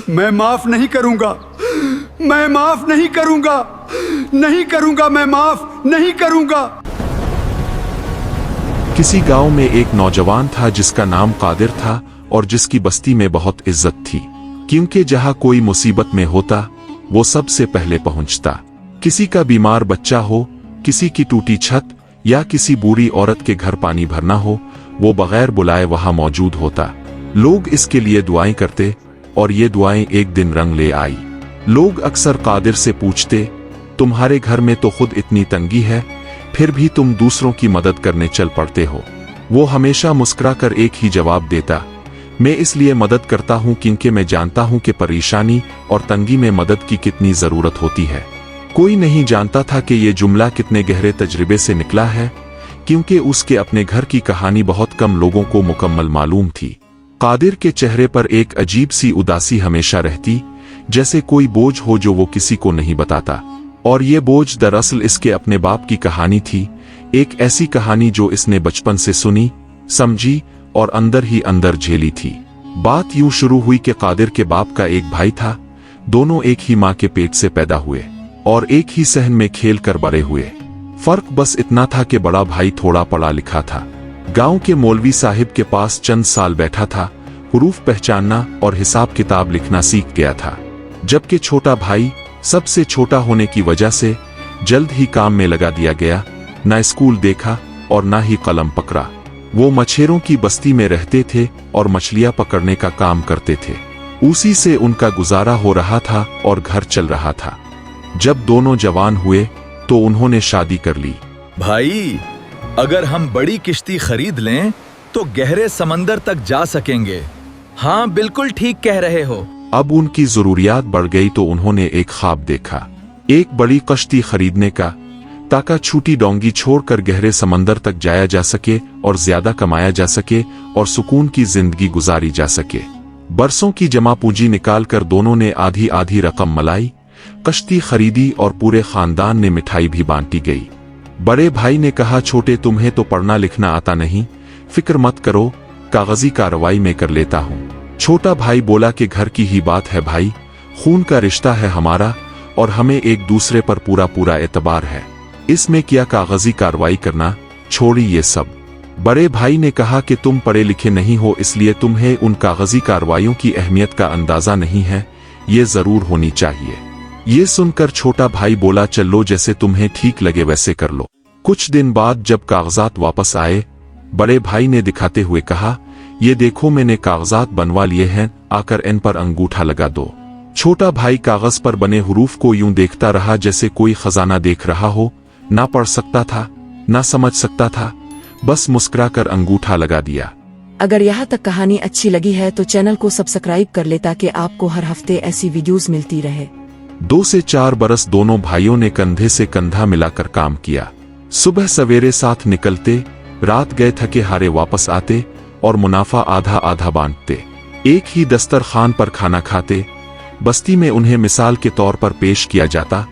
मैं माफ नहीं करूंगा, मैं माफ नहीं करूंगा, नहीं करूंगा, मैं माफ नहीं करूंगा। किसी गांव में एक नौजवान था जिसका नाम कादिर था और जिसकी बस्ती में बहुत इज्जत थी, क्योंकि जहां कोई मुसीबत में होता वो सबसे पहले पहुंचता। किसी का बीमार बच्चा हो, किसी की टूटी छत या किसी बूढ़ी औरत के घर पानी भरना हो, वो बगैर बुलाए वहां मौजूद होता। लोग इसके लिए दुआएं करते और ये दुआएं एक दिन रंग ले आई। लोग अक्सर कादिर से पूछते, तुम्हारे घर में तो खुद इतनी तंगी है, फिर भी तुम दूसरों की मदद करने चल पड़ते हो। वो हमेशा मुस्कुराकर एक ही जवाब देता, मैं इसलिए मदद करता हूं क्योंकि मैं जानता हूं कि परेशानी और तंगी में मदद की कितनी जरूरत होती है। कोई नहीं जानता था कि ये जुमला कितने गहरे तजुर्बे से निकला है, क्योंकि उसके अपने घर की कहानी बहुत कम लोगों को मुकम्मल मालूम थी। कादिर के चेहरे पर एक अजीब सी उदासी हमेशा रहती, जैसे कोई बोझ हो जो वो किसी को नहीं बताता। और ये बोझ दरअसल इसके अपने बाप की कहानी थी, एक ऐसी कहानी जो इसने बचपन से सुनी, समझी और अंदर ही अंदर झेली थी। बात यूं शुरू हुई कि कादिर के बाप का एक भाई था। दोनों एक ही माँ के पेट से पैदा हुए और एक ही सहन में खेल कर बड़े हुए। फर्क बस इतना था कि बड़ा भाई थोड़ा पढ़ा लिखा था, गांव के मौलवी साहिब के पास चंद साल बैठा था, हुरूफ पहचानना और हिसाब किताब लिखना सीख गया था, जबकि छोटा भाई सबसे छोटा होने की वजह से जल्द ही काम में लगा दिया गया। ना स्कूल देखा और ना ही कलम पकड़ा। वो मछेरों की बस्ती में रहते थे और मछलियां पकड़ने का काम करते थे। उसी से उनका गुजारा हो रहा था और घर चल रहा था। जब दोनों जवान हुए तो उन्होंने शादी कर ली। भाई, अगर हम बड़ी किश्ती खरीद लें तो गहरे समंदर तक जा सकेंगे। हाँ, बिल्कुल ठीक कह रहे हो। अब उनकी जरूरियात बढ़ गई तो उन्होंने एक ख्वाब देखा, एक बड़ी कश्ती खरीदने का, ताकि छोटी डोंगी छोड़कर गहरे समंदर तक जाया जा सके और ज्यादा कमाया जा सके और सुकून की जिंदगी गुजारी जा सके। बरसों की जमा पूंजी निकालकर दोनों ने आधी आधी रकम मलाई, कश्ती खरीदी और पूरे खानदान ने मिठाई भी बांटी गई। बड़े भाई ने कहा, छोटे तुम्हें तो पढ़ना लिखना आता नहीं, फिक्र मत करो, कागजी कार्रवाई में कर लेता हूँ। छोटा भाई बोला कि घर की ही बात है भाई, खून का रिश्ता है हमारा और हमें एक दूसरे पर पूरा पूरा एतबार है, इसमें क्या कागजी कार्रवाई करना, छोड़ी ये सब। बड़े भाई ने कहा कि तुम पढ़े लिखे नहीं हो, इसलिए तुम्हें उन कागजी कार्रवाइयों की अहमियत का अंदाजा नहीं है, ये जरूर होनी चाहिए। ये सुनकर छोटा भाई बोला, चलो जैसे तुम्हें ठीक लगे वैसे कर लो। कुछ दिन बाद जब कागजात वापस आए, बड़े भाई ने दिखाते हुए कहा, ये देखो मैंने कागजात बनवा लिए हैं, आकर इन पर अंगूठा लगा दो। छोटा भाई कागज पर बने हुरूफ को यूं देखता रहा जैसे कोई खजाना देख रहा हो, ना पढ़ सकता था ना समझ सकता था, बस मुस्कुराकर अंगूठा लगा दिया। अगर यहाँ तक कहानी अच्छी लगी है तो चैनल को सब्सक्राइब कर ले ताकि आपको हर हफ्ते ऐसी वीडियोस मिलती रहे। 2 से 4 बरस दोनों भाइयों ने कंधे से कंधा मिलाकर काम किया। सुबह सवेरे साथ निकलते, रात गए थके हारे वापस आते और मुनाफा आधा आधा बांटते। एक ही दस्तरखान पर खाना खाते। बस्ती में उन्हें मिसाल के तौर पर पेश किया जाता,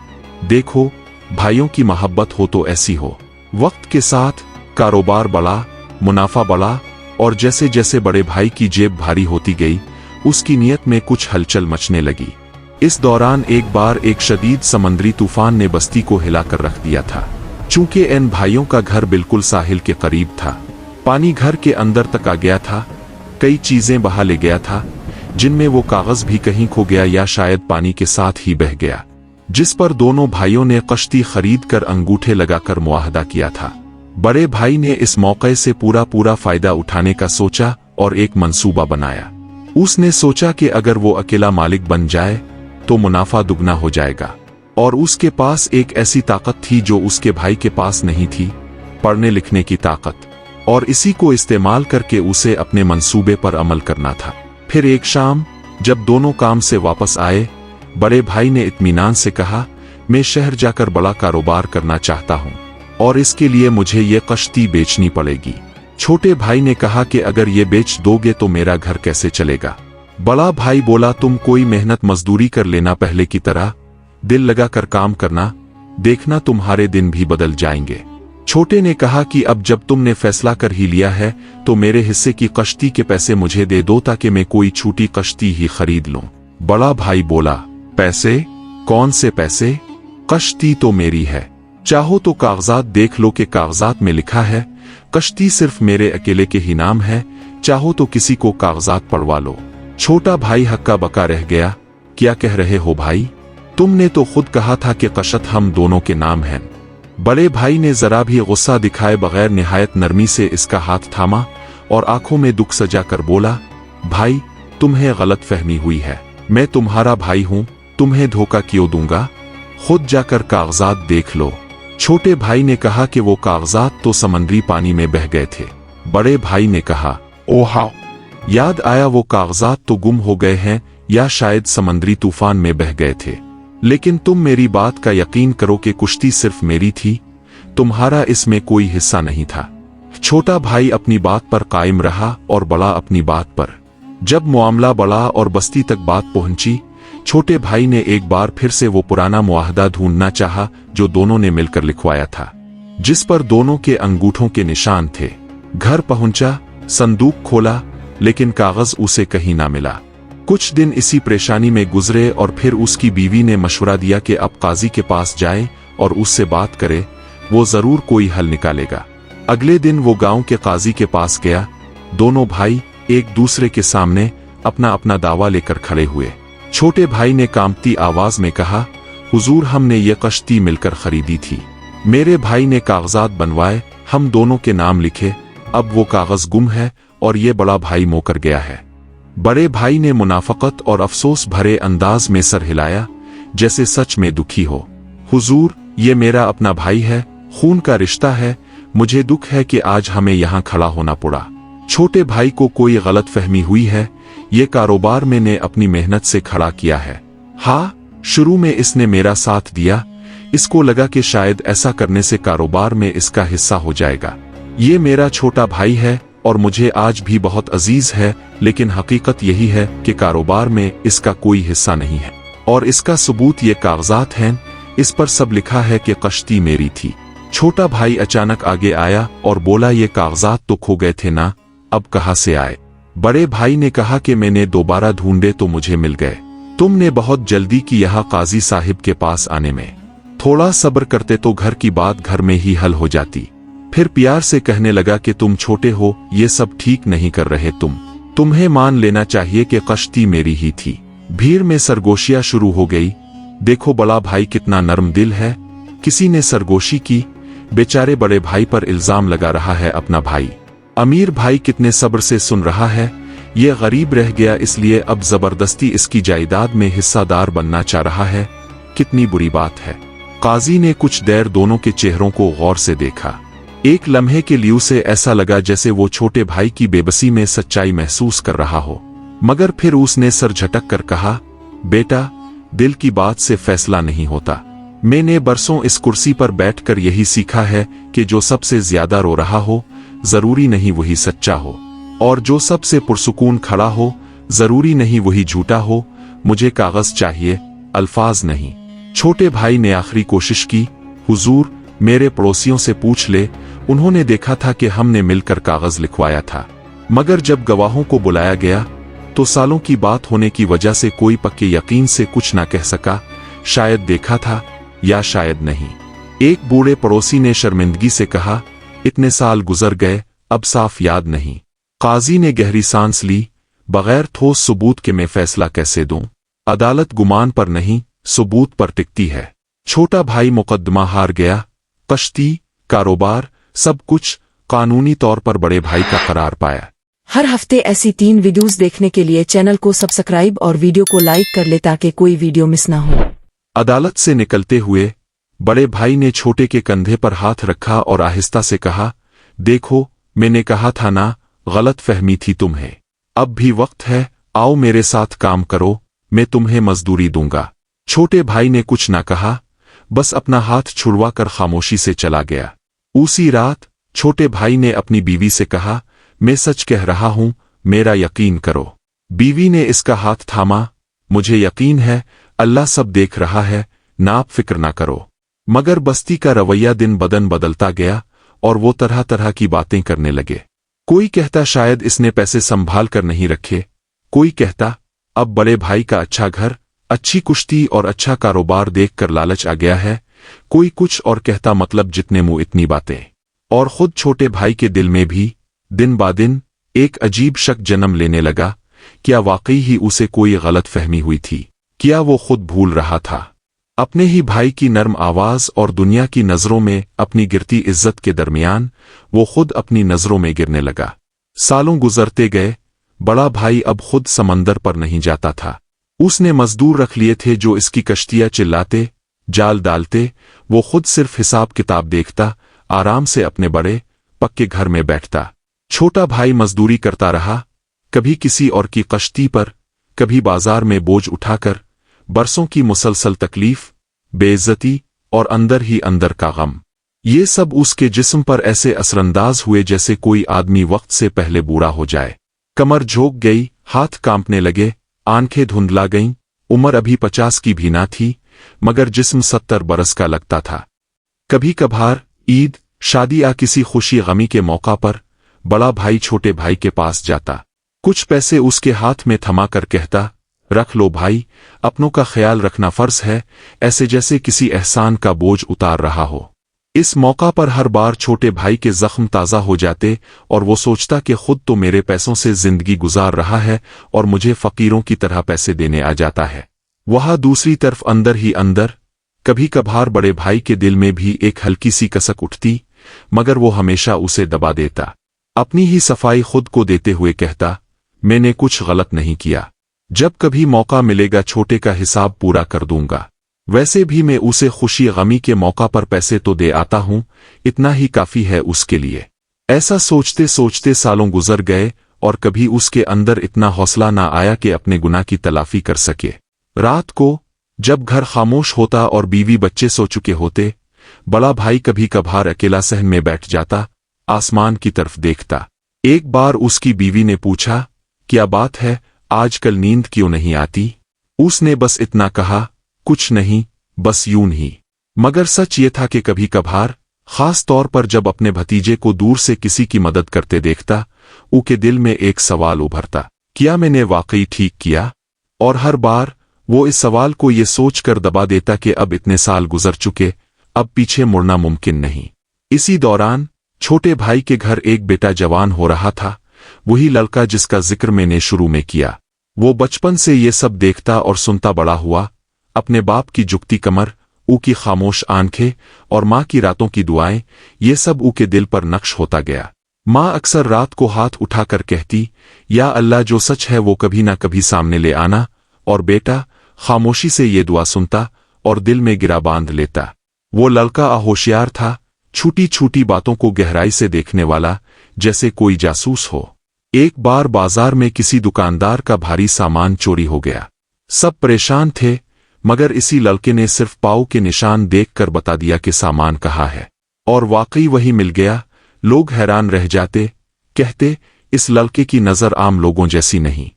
देखो भाइयों की मोहब्बत हो तो ऐसी हो। वक्त के साथ कारोबार बढ़ा, मुनाफा बढ़ा और जैसे जैसे बड़े भाई की जेब भारी होती गई, उसकी नीयत में कुछ हलचल मचने लगी। इस दौरान एक बार एक शदीद समंदरी तूफान ने बस्ती को हिलाकर रख दिया था। चूंकि इन भाइयों का घर बिल्कुल साहिल के करीब था, पानी घर के अंदर तक आ गया था। कई चीजें बहा ले गया था, जिनमें वो कागज भी कहीं खो गया या शायद पानी के साथ ही बह गया, जिस पर दोनों भाइयों ने कश्ती खरीद कर अंगूठे लगाकर मुआहदा किया था। बड़े भाई ने इस मौके से पूरा फायदा उठाने का सोचा और एक मंसूबा बनाया। उसने सोचा कि अगर वो अकेला मालिक बन जाए तो मुनाफा दुगना हो जाएगा, और उसके पास एक ऐसी ताकत थी जो उसके भाई के पास नहीं थी, पढ़ने लिखने की ताकत, और इसी को इस्तेमाल करके उसे अपने मंसूबे पर अमल करना था। फिर एक शाम जब दोनों काम से वापस आए, बड़े भाई ने इत्मीनान से कहा, मैं शहर जाकर बड़ा कारोबार करना चाहता हूँ और इसके लिए मुझे ये कश्ती बेचनी पड़ेगी। छोटे भाई ने कहा कि अगर ये बेच दोगे तो मेरा घर कैसे चलेगा। बड़ा भाई बोला, तुम कोई मेहनत मजदूरी कर लेना, पहले की तरह दिल लगाकर काम करना, देखना तुम्हारे दिन भी बदल जाएंगे। छोटे ने कहा कि अब जब तुमने फैसला कर ही लिया है तो मेरे हिस्से की कश्ती के पैसे मुझे दे दो ताकि मैं कोई छोटी कश्ती ही खरीद लूं। बड़ा भाई बोला, पैसे? कौन से पैसे? कश्ती तो मेरी है, चाहो तो कागजात देख लो कि कागजात में लिखा है कश्ती सिर्फ मेरे अकेले के ही नाम है, चाहो तो किसी को कागजात पढ़वा लो। छोटा भाई हक्का बका रह गया, क्या कह रहे हो भाई? तुमने तो खुद कहा था कि कश्त हम दोनों के नाम हैं। बड़े भाई ने जरा भी गुस्सा दिखाए बगैर निहायत नरमी से इसका हाथ थामा और आंखों में दुख सजा कर बोला, भाई तुम्हें गलत फहमी हुई है, मैं तुम्हारा भाई हूं, तुम्हें धोखा क्यों दूंगा? खुद जाकर कागजात देख लो। छोटे भाई ने कहा कि वो कागजात तो समंदरी पानी में बह गए थे। बड़े भाई ने कहा, ओहा, याद आया वो कागजात तो गुम हो गए हैं या शायद समंदरी तूफान में बह गए थे। लेकिन तुम मेरी बात का यकीन करो कि कुश्ती सिर्फ मेरी थी, तुम्हारा इसमें कोई हिस्सा नहीं था। छोटा भाई अपनी बात पर कायम रहा और बड़ा अपनी बात पर। जब मामला बड़ा और बस्ती तक बात पहुंची, छोटे भाई ने एक बार फिर से वो पुराना मुआहदा ढूंढना चाहा जो दोनों ने मिलकर लिखवाया था, जिस पर दोनों के अंगूठों के निशान थे। घर पहुंचा, संदूक खोला, लेकिन कागज उसे कहीं ना मिला। कुछ दिन इसी परेशानी में गुजरे और फिर उसकी बीवी ने मशवरा दिया कि अब काजी के पास जाए और उससे बात करे, वो जरूर कोई हल निकालेगा। अगले दिन वो गांव के काजी के पास गया। दोनों भाई एक दूसरे के सामने अपना अपना दावा लेकर खड़े हुए। छोटे भाई ने कांपती आवाज में कहा, हुजूर हमने ये कश्ती मिलकर खरीदी थी, मेरे भाई ने कागजात बनवाए, हम दोनों के नाम लिखे, अब वो कागज गुम है और ये बड़ा भाई मोकर गया है। बड़े भाई ने मुनाफकत और अफसोस भरे अंदाज में सर हिलाया, जैसे सच में दुखी हो। हुजूर, ये मेरा अपना भाई है, खून का रिश्ता है, मुझे दुख है कि आज हमें यहाँ खड़ा होना पड़ा। छोटे भाई को कोई गलत फहमी हुई है, ये कारोबार मैंने अपनी मेहनत से खड़ा किया है। हाँ, शुरू में इसने मेरा साथ दिया, इसको लगा कि शायद ऐसा करने से कारोबार में इसका हिस्सा हो जाएगा। ये मेरा छोटा भाई है और मुझे आज भी बहुत अजीज है, लेकिन हकीकत यही है कि कारोबार में इसका कोई हिस्सा नहीं है और इसका सबूत ये कागजात हैं, इस पर सब लिखा है कि कश्ती मेरी थी। छोटा भाई अचानक आगे आया और बोला, ये कागजात तो खो गए थे ना, अब कहां से आए? बड़े भाई ने कहा कि मैंने दोबारा ढूंढे तो मुझे मिल गए। तुमने बहुत जल्दी की यहाँ काजी साहिब के पास आने में, थोड़ा सब्र करते तो घर की बात घर में ही हल हो जाती। फिर प्यार से कहने लगा कि तुम छोटे हो, ये सब ठीक नहीं कर रहे तुम्हें मान लेना चाहिए कि कश्ती मेरी ही थी। भीड़ में सरगोशियां शुरू हो गई। देखो बड़ा भाई कितना नरम दिल है, किसी ने सरगोशी की, बेचारे बड़े भाई पर इल्जाम लगा रहा है अपना भाई। अमीर भाई कितने सब्र से सुन रहा है, ये गरीब रह गया इसलिए अब जबरदस्ती इसकी जायदाद में हिस्सादार बनना चाह रहा है, कितनी बुरी बात है। काजी ने कुछ देर दोनों के चेहरों को गौर से देखा। एक लम्हे के लिए उसे ऐसा लगा जैसे वो छोटे भाई की बेबसी में सच्चाई महसूस कर रहा हो, मगर फिर उसने सर झटक कर कहा, बेटा, दिल की बात से फैसला नहीं होता। मैंने बरसों इस कुर्सी पर बैठकर यही सीखा है कि जो सबसे ज्यादा रो रहा हो जरूरी नहीं वही सच्चा हो, और जो सबसे पुरसुकून खड़ा हो जरूरी नहीं वही झूठा हो। मुझे कागज चाहिए, अल्फाज नहीं। छोटे भाई ने आखिरी कोशिश की, हुजूर, मेरे पड़ोसियों से पूछ ले, उन्होंने देखा था कि हमने मिलकर कागज लिखवाया था, मगर जब गवाहों को बुलाया गया तो सालों की बात होने की वजह से कोई पक्के यकीन से कुछ ना कह सका, शायद देखा था या शायद नहीं। एक बूढ़े पड़ोसी ने शर्मिंदगी से कहा, इतने साल गुजर गए, अब साफ याद नहीं। काजी ने गहरी सांस ली, बगैर ठोस सबूत के मैं फैसला कैसे दूं? अदालत गुमान पर नहीं, सबूत पर टिकती है। छोटा भाई मुकदमा हार गया। कश्ती, कारोबार, सब कुछ कानूनी तौर पर बड़े भाई का करार पाया। हर हफ्ते ऐसी 3 वीडियोस देखने के लिए चैनल को सब्सक्राइब और वीडियो को लाइक कर ले ताकि कोई वीडियो मिस ना हो। अदालत से निकलते हुए बड़े भाई ने छोटे के कंधे पर हाथ रखा और आहिस्ता से कहा, देखो, मैंने कहा था ना, गलत फहमी थी तुम्हें। अब भी वक्त है, आओ मेरे साथ काम करो, मैं तुम्हें मजदूरी दूंगा। छोटे भाई ने कुछ ना कहा, बस अपना हाथ छुड़वा कर खामोशी से चला गया। उसी रात छोटे भाई ने अपनी बीवी से कहा, मैं सच कह रहा हूं, मेरा यकीन करो। बीवी ने इसका हाथ थामा, मुझे यकीन है, अल्लाह सब देख रहा है, ना आप फिक्र ना करो। मगर बस्ती का रवैया दिन बदन बदलता गया और वो तरह तरह की बातें करने लगे। कोई कहता शायद इसने पैसे संभाल कर नहीं रखे, कोई कहता अब बड़े भाई का अच्छा घर, अच्छी कुश्ती और अच्छा कारोबार देखकर लालच आ गया है। कोई कुछ और कहता मतलब जितने मुंह इतनी बातें। और खुद छोटे भाई के दिल में भी दिन बा दिन एक अजीब शक जन्म लेने लगा। क्या वाकई ही उसे कोई गलत फहमी हुई थी? क्या वो खुद भूल रहा था? अपने ही भाई की नर्म आवाज और दुनिया की नजरों में अपनी गिरती इज्जत के दरमियान वो खुद अपनी नजरों में गिरने लगा। सालों गुजरते गए, बड़ा भाई अब खुद समंदर पर नहीं जाता था। उसने मजदूर रख लिए थे जो इसकी कश्तियां चिल्लाते, जाल डालते। वो खुद सिर्फ हिसाब किताब देखता, आराम से अपने बड़े पक्के घर में बैठता। छोटा भाई मजदूरी करता रहा, कभी किसी और की कश्ती पर, कभी बाजार में बोझ उठाकर। बरसों की मुसलसल तकलीफ, बेइज्जती और अंदर ही अंदर का गम, ये सब उसके जिस्म पर ऐसे असरअंदाज हुए जैसे कोई आदमी वक्त से पहले बूढ़ा हो जाए। कमर झोंक गई, हाथ कांपने लगे, आंखें धुंधला गईं। उम्र अभी 50 की भी ना थी, मगर जिस्म 70 बरस का लगता था। कभी कभार ईद, शादी या किसी खुशी गमी के मौका पर बड़ा भाई छोटे भाई के पास जाता, कुछ पैसे उसके हाथ में थमा कर कहता, रख लो भाई, अपनों का ख्याल रखना फर्ज है, ऐसे जैसे किसी एहसान का बोझ उतार रहा हो। इस मौका पर हर बार छोटे भाई के जख्म ताज़ा हो जाते और वो सोचता कि खुद तो मेरे पैसों से जिंदगी गुजार रहा है और मुझे फकीरों की तरह पैसे देने आ जाता है। वहाँ दूसरी तरफ अंदर ही अंदर कभी कभार बड़े भाई के दिल में भी एक हल्की सी कसक उठती, मगर वो हमेशा उसे दबा देता। अपनी ही सफाई खुद को देते हुए कहता, मैंने कुछ गलत नहीं किया, जब कभी मौका मिलेगा छोटे का हिसाब पूरा कर दूंगा। वैसे भी मैं उसे खुशी गमी के मौका पर पैसे तो दे आता हूं, इतना ही काफी है उसके लिए। ऐसा सोचते सोचते सालों गुजर गए और कभी उसके अंदर इतना हौसला ना आया कि अपने गुनाह की तलाफी कर सके। रात को जब घर खामोश होता और बीवी बच्चे सो चुके होते, बड़ा भाई कभी कभार अकेला सहन में बैठ जाता, आसमान की तरफ देखता। एक बार उसकी बीवी ने पूछा, क्या बात है, आजकल नींद क्यों नहीं आती? उसने बस इतना कहा, कुछ नहीं, बस यूं ही। मगर सच ये था कि कभी कभार, खास तौर पर जब अपने भतीजे को दूर से किसी की मदद करते देखता, उसके दिल में एक सवाल उभरता, क्या मैंने वाकई ठीक किया? और हर बार वो इस सवाल को ये सोचकर दबा देता कि अब इतने साल गुजर चुके, अब पीछे मुड़ना मुमकिन नहीं। इसी दौरान छोटे भाई के घर एक बेटा जवान हो रहा था, वही लड़का जिसका जिक्र मैंने शुरू में किया। वो बचपन से ये सब देखता और सुनता बड़ा हुआ। अपने बाप की झुकती कमर, ऊ की खामोश आंखें और माँ की रातों की दुआएं, ये सब ऊ के दिल पर नक्श होता गया। माँ अक्सर रात को हाथ उठाकर कहती, या अल्लाह, जो सच है वो कभी ना कभी सामने ले आना। और बेटा खामोशी से ये दुआ सुनता और दिल में गिरा बांध लेता। वो लड़का होशियार था, छोटी छोटी बातों को गहराई से देखने वाला, जैसे कोई जासूस हो। एक बार बाजार में किसी दुकानदार का भारी सामान चोरी हो गया। सब परेशान थे, मगर इसी लड़के ने सिर्फ पाँव के निशान देखकर बता दिया कि सामान कहाँ है, और वाकई वही मिल गया। लोग हैरान रह जाते, कहते, इस लड़के की नजर आम लोगों जैसी नहीं।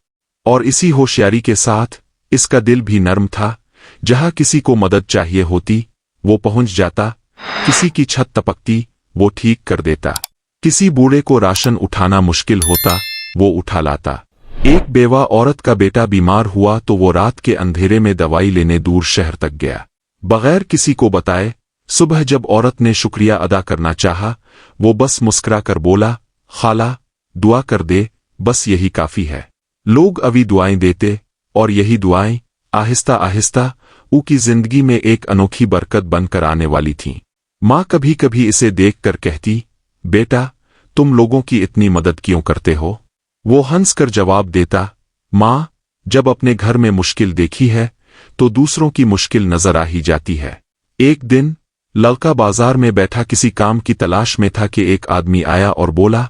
और इसी होशियारी के साथ इसका दिल भी नर्म था। जहां किसी को मदद चाहिए होती, वो पहुंच जाता। किसी की छत टपकती, वो ठीक कर देता। किसी बूढ़े को राशन उठाना मुश्किल होता, वो उठा लाता। एक बेवा औरत का बेटा बीमार हुआ तो वो रात के अंधेरे में दवाई लेने दूर शहर तक गया, बगैर किसी को बताए। सुबह जब औरत ने शुक्रिया अदा करना चाहा, वो बस मुस्कुरा कर बोला, खाला, दुआ कर दे, बस यही काफी है। लोग अभी दुआएं देते, और यही दुआएं आहिस्ता आहिस्ता उनकी जिंदगी में एक अनोखी बरकत बनकर आने वाली थीं। माँ कभी कभी इसे देखकर कहती, बेटा, तुम लोगों की इतनी मदद क्यों करते हो? वो हंसकर जवाब देता, माँ, जब अपने घर में मुश्किल देखी है तो दूसरों की मुश्किल नजर आ ही जाती है। एक दिन लड़का बाजार में बैठा किसी काम की तलाश में था कि एक आदमी आया और बोला,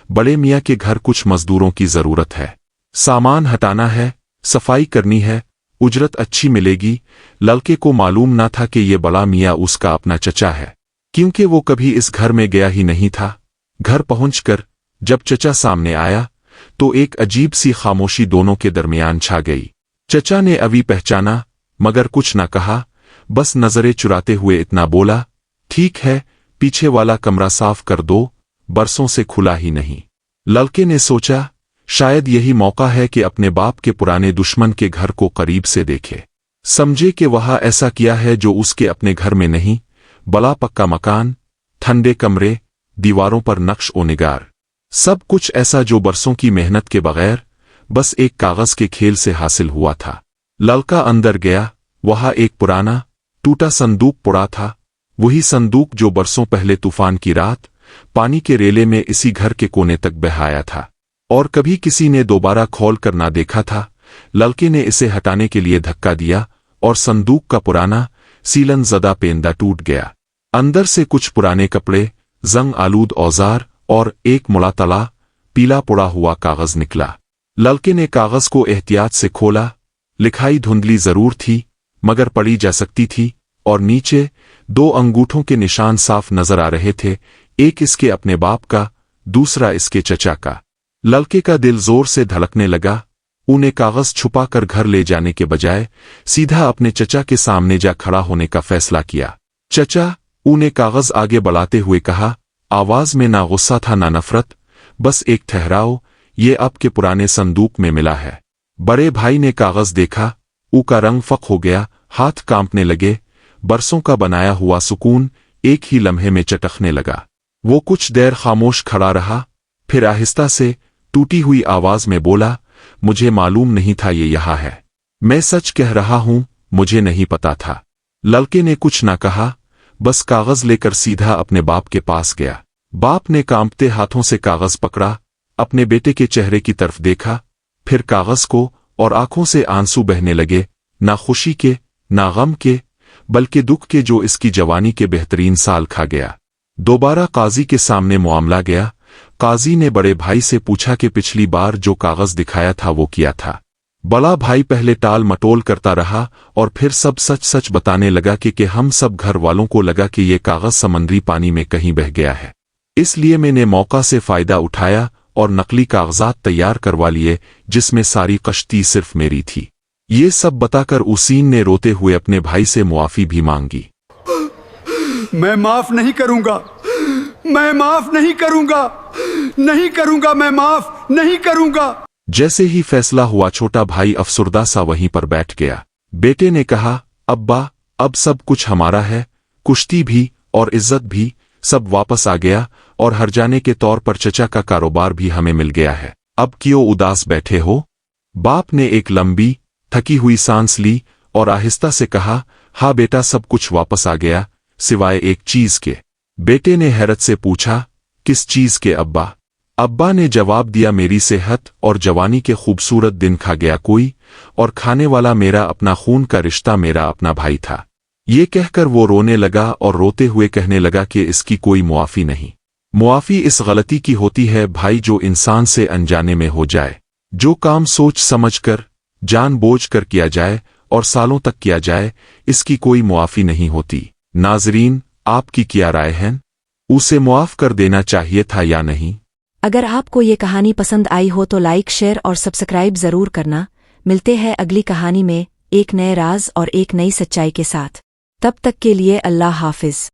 बड़े मियाँ के घर कुछ मजदूरों की जरूरत है, सामान हटाना है, सफाई करनी है, उजरत अच्छी मिलेगी। लड़के को मालूम ना था कि ये बड़ा मियाँ उसका अपना चचा है, क्योंकि वो कभी इस घर में गया ही नहीं था। घर पहुंचकर जब चचा सामने आया तो एक अजीब सी खामोशी दोनों के दरमियान छा गई। चचा ने अभी पहचाना, मगर कुछ न कहा, बस नजरें चुराते हुए इतना बोला, ठीक है, पीछे वाला कमरा साफ कर दो, बरसों से खुला ही नहीं। लड़के ने सोचा, शायद यही मौका है कि अपने बाप के पुराने दुश्मन के घर को करीब से देखे, समझे कि वह ऐसा किया है जो उसके अपने घर में नहीं, बड़ा पक्का मकान, ठंडे कमरे, दीवारों पर नक्श ओ निगार, सब कुछ ऐसा जो बरसों की मेहनत के बगैर बस एक कागज के खेल से हासिल हुआ था। लड़का अंदर गया। वहां एक पुराना टूटा संदूक पड़ा था, वही संदूक जो बरसों पहले तूफान की रात पानी के रेले में इसी घर के कोने तक बहाया था और कभी किसी ने दोबारा खोल कर ना देखा था। लड़के ने इसे हटाने के लिए धक्का दिया और संदूक का पुराना सीलन ज़दा पेंदा टूट गया। अंदर से कुछ पुराने कपड़े, जंग आलूद औजार और एक मुलातला पीला पड़ा हुआ कागज निकला। लड़के ने कागज को एहतियात से खोला। लिखाई धुंधली जरूर थी मगर पढ़ी जा सकती थी और नीचे 2 अंगूठों के निशान साफ नजर आ रहे थे, एक इसके अपने बाप का, दूसरा इसके चचा का। लड़के का दिल जोर से धड़कने लगा। उन्हें कागज छुपा कर घर ले जाने के बजाय सीधा अपने चचा के सामने जा खड़ा होने का फैसला किया। चचा, उन्हें कागज आगे बढ़ाते हुए कहा, आवाज में ना गुस्सा था ना नफरत, बस एक ठहराओ, ये आपके पुराने संदूक में मिला है। बड़े भाई ने कागज देखा, ऊ का रंग फक हो गया, हाथ कांपने लगे, बरसों का बनाया हुआ सुकून एक ही लम्हे में चटकने लगा। वो कुछ देर खामोश खड़ा रहा, फिर आहिस्ता से टूटी हुई आवाज में बोला, मुझे मालूम नहीं था ये यहाँ है। मैं सच कह रहा हूं, मुझे नहीं पता था। लड़के ने कुछ ना कहा, बस कागज लेकर सीधा अपने बाप के पास गया। बाप ने कांपते हाथों से कागज पकड़ा, अपने बेटे के चेहरे की तरफ देखा, फिर कागज को, और आंखों से आंसू बहने लगे, ना खुशी के, ना गम के, बल्कि दुख के जो इसकी जवानी के बेहतरीन साल खा गया। दोबारा काजी के सामने मामला गया। काजी ने बड़े भाई से पूछा कि पिछली बार जो कागज दिखाया था वो किया था। बड़ा भाई पहले टाल मटोल करता रहा और फिर सब सच सच बताने लगा कि हम सब घर वालों को लगा कि ये कागज समंदरी पानी में कहीं बह गया है, इसलिए मैंने मौका से फायदा उठाया और नकली कागजात तैयार करवा लिए जिसमें सारी कश्ती सिर्फ मेरी थी। ये सब बताकर उसीन ने रोते हुए अपने भाई से मुआफी भी मांगी। मैं माफ नहीं करूंगा, मैं माफ नहीं करूंगा, नहीं करूंगा, मैं माफ नहीं करूंगा। जैसे ही फैसला हुआ छोटा भाई अफसुर्दा सा वहीं पर बैठ गया। बेटे ने कहा, अब्बा, अब सब कुछ हमारा है, कुश्ती भी और इज्जत भी सब वापस आ गया और हरजाने के तौर पर चचा का कारोबार भी हमें मिल गया है। अब क्यों उदास बैठे हो? बाप ने एक लंबी थकी हुई सांस ली और आहिस्ता से कहा, हाँ बेटा, सब कुछ वापस आ गया सिवाय एक चीज के। बेटे ने हैरत से पूछा, किस चीज के अब्बा? अब्बा ने जवाब दिया, मेरी सेहत और जवानी के खूबसूरत दिन खा गया कोई, और खाने वाला मेरा अपना खून का रिश्ता मेरा अपना भाई था। ये कहकर वो रोने लगा और रोते हुए कहने लगा कि इसकी कोई मुआफी नहीं। मुआफी इस गलती की होती है भाई जो इंसान से अनजाने में हो जाए। जो काम सोच समझ कर जानबूझ कर किया जाए और सालों तक किया जाए, इसकी कोई मुआफी नहीं होती। नाजरीन, आपकी क्या राय है? उसे मुआफ कर देना चाहिए था या नहीं? अगर आपको ये कहानी पसंद आई हो तो लाइक, शेयर और सब्सक्राइब जरूर करना। मिलते हैं अगली कहानी में एक नए राज और एक नई सच्चाई के साथ। तब तक के लिए अल्लाह हाफिज।